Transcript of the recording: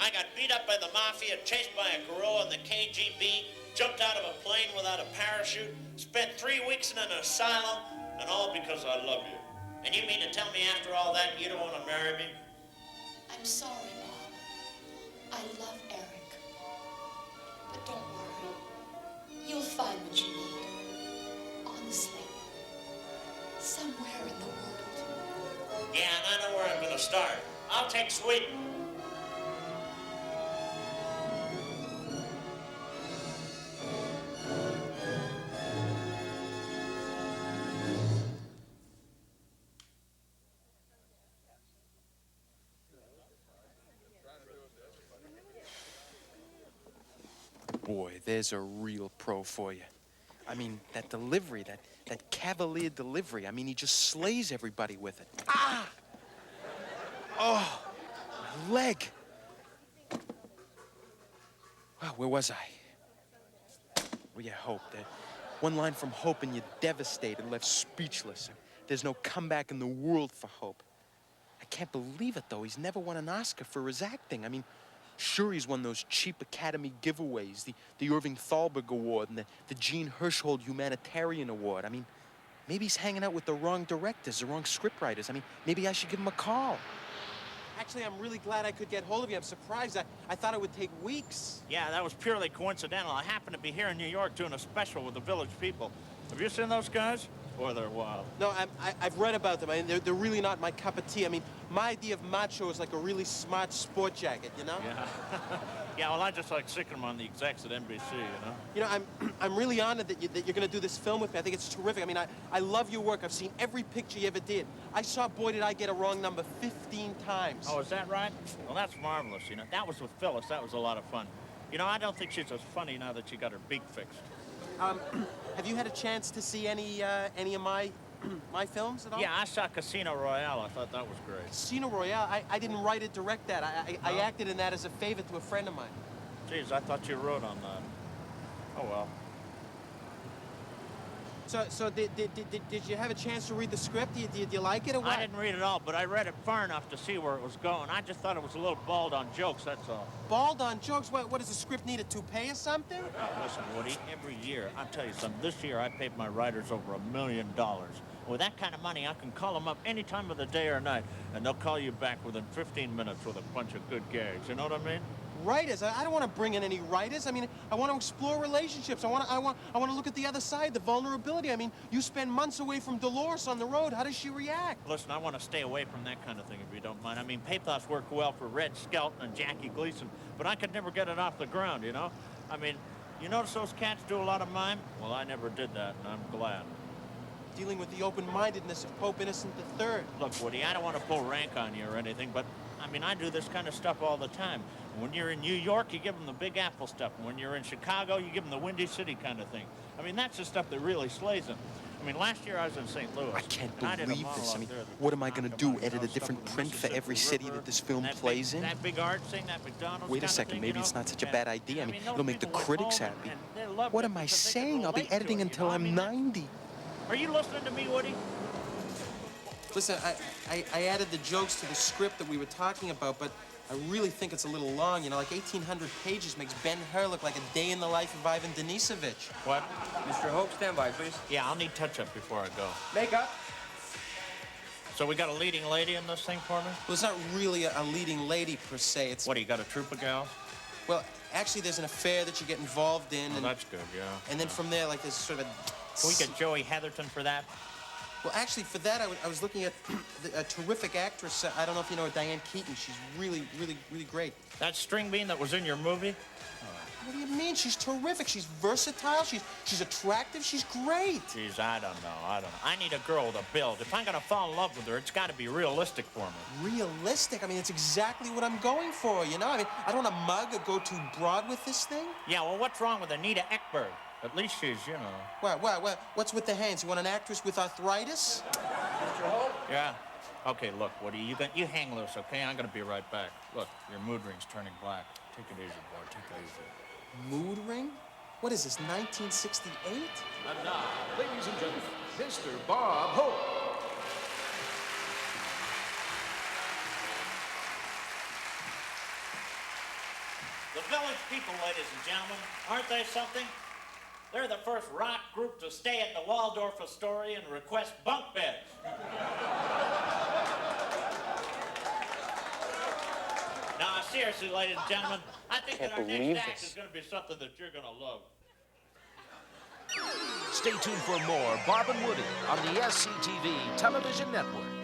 I got beat up by the mafia, chased by a gorilla in the KGB, jumped out of a plane without a parachute, spent 3 weeks in an asylum, and all because I love you. And you mean to tell me after all that you don't want to marry me? I'm sorry, Bob. I love Eric. But don't worry. You'll find what you need. Honestly. Somewhere in the world. Yeah, and I know where I'm going to start. I'll take Sweden. Boy, there's a real pro for you. I mean, that delivery, that cavalier delivery, I mean, he just slays everybody with it. Ah! Oh, my leg. Well, where was I? Well, yeah, hope. One line from hope and you're devastated, left speechless. There's no comeback in the world for hope. I can't believe it, though. He's never won an Oscar for his acting. I mean, sure, he's won those cheap Academy giveaways, the Irving Thalberg Award and the Gene Hirschhold Humanitarian Award. I mean, maybe he's hanging out with the wrong directors, the wrong scriptwriters. I mean, maybe I should give him a call. Actually, I'm really glad I could get hold of you. I'm surprised. I thought it would take weeks. Yeah, that was purely coincidental. I happened to be here in New York doing a special with the Village People. Have you seen those guys? Boy, they're wild. No, I've read about them. I mean, they're really not my cup of tea. I mean, my idea of macho is like a really smart sport jacket, you know? Yeah. Yeah, well, I just like sicking them on the execs at NBC, you know? You know, I'm really honored that you're going to do this film with me. I think it's terrific. I mean, I love your work. I've seen every picture you ever did. I saw Boy Did I Get a Wrong Number 15 times. Oh, is that right? Well, that's marvelous, you know. That was with Phyllis. That was a lot of fun. You know, I don't think she's as funny now that she got her beak fixed. Have you had a chance to see any of my films at all? Yeah, I saw Casino Royale. I thought that was great. Casino Royale? I didn't write it, direct that. I acted in that as a favor to a friend of mine. Geez, I thought you wrote on that. Oh, well. So did you have a chance to read the script? Did you like it or what? I didn't read it all, but I read it far enough to see where it was going. I just thought it was a little bald on jokes, that's all. Bald on jokes? What does the script need, a toupee or something? Listen, Woody, every year, I'll tell you something, this year I paid my writers over $1 million. With that kind of money, I can call them up any time of the day or night, and they'll call you back within 15 minutes with a bunch of good gags. You know what I mean? Writers? I don't want to bring in any writers. I mean, I want to explore relationships. I want to look at the other side, the vulnerability. I mean, you spend months away from Dolores on the road. How does she react? Listen, I want to stay away from that kind of thing, if you don't mind. I mean, pathos worked well for Red Skelton and Jackie Gleason, but I could never get it off the ground, you know? I mean, you notice those cats do a lot of mime? Well, I never did that, and I'm glad. Dealing with the open-mindedness of Pope Innocent III. Look, Woody, I don't want to pull rank on you or anything, but, I mean, I do this kind of stuff all the time. When you're in New York, you give them the Big Apple stuff. And when you're in Chicago, you give them the Windy City kind of thing. I mean, that's the stuff that really slays them. I mean, last year I was in St. Louis. I can't believe this. I mean, what am I going to do? Edit a different print for every city that this film plays in? That big art thing, that McDonald's Wait a second, maybe it's not such a bad idea. I mean, it'll make the critics happy. What am I saying? I'll be editing until I'm 90. Are you listening to me, Woody? Listen, I added the jokes to the script that we were talking about, but I really think it's a little long. You know, like 1,800 pages makes Ben-Hur look like a day in the life of Ivan Denisovich. What? Mr. Hope, stand by, please. Yeah, I'll need touch-up before I go. Makeup. So we got a leading lady in this thing for me? Well, it's not really a leading lady, per se. It's... What, you got a troop of gals? Well, actually, there's an affair that you get involved in. Oh, and that's good, yeah. And then from there, like, there's sort of a... Can we get Joey Heatherton for that? Well, actually, for that, I was looking at a terrific actress. I don't know if you know her, Diane Keaton. She's really, really, really great. That string bean that was in your movie? What do you mean? She's terrific. She's versatile. She's attractive. She's great. Geez, I don't know. I need a girl with a build. If I'm gonna fall in love with her, it's gotta be realistic for me. Realistic? I mean, it's exactly what I'm going for, you know? I mean, I don't want to mug or go too broad with this thing. Yeah, well, what's wrong with Anita Ekberg? At least she's, you know... Well, what's with the hands? You want an actress with arthritis? Mr. Hope? Yeah. Okay, look, Woody, you hang loose, okay? I'm gonna be right back. Look, your mood ring's turning black. Take it easy, boy. Take it easy. Mood ring? What is this, 1968? And now, ladies and gentlemen, Mr. Bob Hope. The Village People, ladies and gentlemen, aren't they something? They're the first rock group to stay at the Waldorf Astoria and request bunk beds. Now, seriously, ladies and gentlemen, I think that our next act is going to be something that you're going to love. Stay tuned for more Bob and Woody on the SCTV Television Network.